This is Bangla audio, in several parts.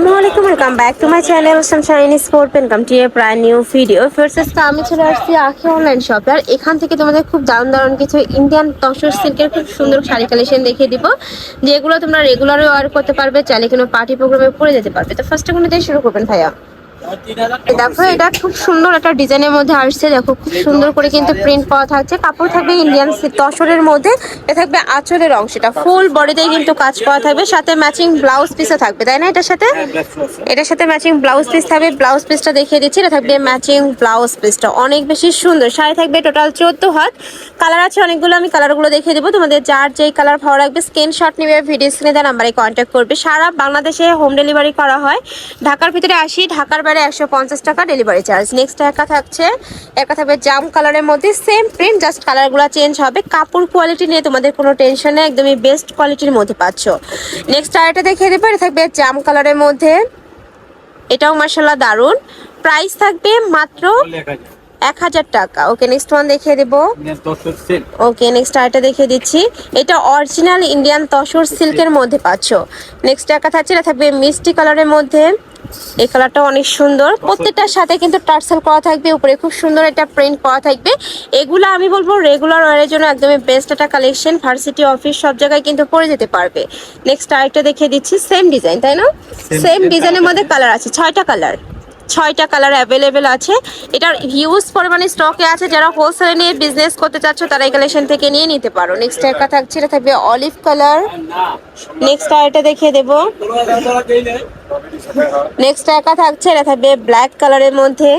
আসসালামু আলাইকুম, welcome back to my channel Sunshine sport welcome to A brand new video. First আমি চলে আসছি আখি অনলাইন শপে, আর এখান থেকে তোমাদের খুব দারুণ দারুণ কিছু ইন্ডিয়ান তসর সিল্কের খুব সুন্দর শাড়ি কালেকশন দেখিয়ে দিব, যেগুলো তোমরা রেগুলারও ওয়ার করতে পারবে, চাইলে কোনো পার্টি প্রোগ্রামে পরে যেতে পারবে। তো ফার্স্টে কোনো দিয়ে শুরু করবেন ভাইয়া। দেখো এটা খুব সুন্দর একটা ডিজাইনের মধ্যে আসছে, দেখো খুব সুন্দর করে কিন্তু প্রিন্ট করা থাকছে, কাপড় থাকবে ইন্ডিয়ান তসরের মধ্যে, এ থাকবে আঁচলের অংশটা ফুল বডিতেই কিন্তু কাজ করা থাকবে, সাথে ম্যাচিং ব্লাউজ পিসও থাকবে, তাই না? এটার সাথে ম্যাচিং ব্লাউজ পিস থাকবে। ব্লাউজ পিসটা দেখিয়ে দিচ্ছি, এটা থাকবে ম্যাচিং ব্লাউজ পিসটা অনেক বেশি সুন্দর। শাড়ি থাকবে টোটাল 14 হাত, কালার আছে অনেকগুলো, আমি কালারগুলো দেখিয়ে দেবো তোমাদের। যার যেই কালার ভালো লাগবে স্ক্রিনশট নিবে, ভিডিও স্ক্রিনে দেওয়া নাম্বারে কন্ট্যাক্ট করবে। সারা বাংলাদেশে হোম ডেলিভারি করা হয়, ঢাকার ভিতরে 80, ঢাকার বাইরে 150 টাকা ডেলিভারি চার্জ। নেক্সট একা থাকবে জাম কালারের মধ্যে, সেম প্রিন্ট, জাস্ট কালারগুলো চেঞ্জ হবে। কাপড় কোয়ালিটি নিয়ে তোমাদের কোনো টেনশন নেই, একদমই বেস্ট কোয়ালিটির মধ্যে পাচ্ছ। নেক্সট আরেকটা দেখিয়ে দেবো, এটা থাকবে জাম কালারের মধ্যে, এটাও মার্শাল্লাহ দারুন। প্রাইস থাকবে মাত্র 1000 টাকা। ওকে নেক্সট ওয়ান দেখিয়ে দেবো। ওকে নেক্সট আরেকটা দেখিয়ে দিচ্ছি, এটা অরিজিনাল ইন্ডিয়ান তসর সিল্কের মধ্যে পাচ্ছ। নেক্সট একা থাকছে, এটা থাকবে মিষ্টি কালারের মধ্যে, এই কালারটা অনেক সুন্দর। প্রত্যেকটার সাথে কিন্তু টার্সেল করা থাকবে, উপরে খুব সুন্দর একটা প্রিন্ট করা থাকবে। এগুলো আমি বলবো রেগুলার ওয়ারের জন্য একদমই বেস্ট একটা কালেকশন, ভার্সিটি অফিস সব জায়গায় কিন্তু পরে যেতে পারবে। নেক্সট আরেকটা দেখিয়ে দিচ্ছি, সেম ডিজাইন, তাই না? সেম ডিজাইনের মধ্যে কালার আছে, 6টা কালার অ্যাভেলেবেল আছে। এটার হিউজ পরিমাণে স্টকে আছে, যারা হোলসেলে নিয়ে বিজনেস করতে চাচ্ছ তারা এই কালেকশন থেকে নিয়ে নিতে পারো। নেক্সট একটা থাকছে, এটা থাকবে অলিভ কালার। নেক্সট আরেকটা দেখিয়ে দেবো। নেক্সট একা থাকছে, এটা থাকবে ব্ল্যাক কালারের মধ্যে,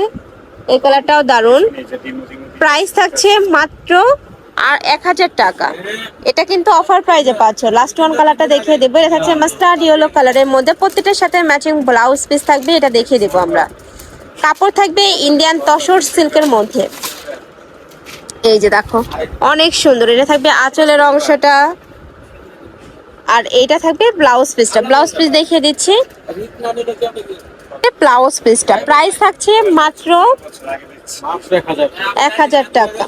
এই কালারটাও দারুন। প্রাইস থাকছে মাত্র আর 1000 টাকা, এটা কিন্তু অফার প্রাইজে পাচ্ছ। লাস্ট ওয়ান কালারটা দেখিয়ে দেবো, এটা থাকছে মাস্টার্ড ইয়েলো কালারের মধ্যে, প্রত্যেকটার সাথে ম্যাচিং ব্লাউজ পিস থাকবে, এটা দেখিয়ে দেবো আমরা। কাপড় থাকবে ইন্ডিয়ান তসর সিল্কের মধ্যে, এই যে দেখো অনেক সুন্দর। এটা থাকবে আঁচলের অংশটা, আর এইটা থাকবে ব্লাউজ পিসটা। ব্লাউজ পিস দেখিয়ে দিচ্ছি, ব্লাউজ পিসটা প্রাইস থাকছে মাত্র 1000 টাকা।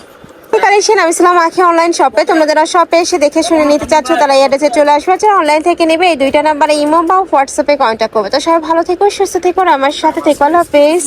কালেকশন আমি ছিলাম আখি অনলাইন শপে, তোমরা যারা শপে এসে দেখে শুনে নিতে চাচ্ছ তারা এই অ্যাড্রেসে চলে আসবে, যারা অনলাইন থেকে নেবে এই দুইটা নাম্বারে ইমো বা হোয়াটসঅ্যাপে কন্ট্যাক্ট করবে। তো সবাই ভালো থেকো, সুস্থ থেকো, আমার সাথে থেকো, আল্লাহ হাফেজ।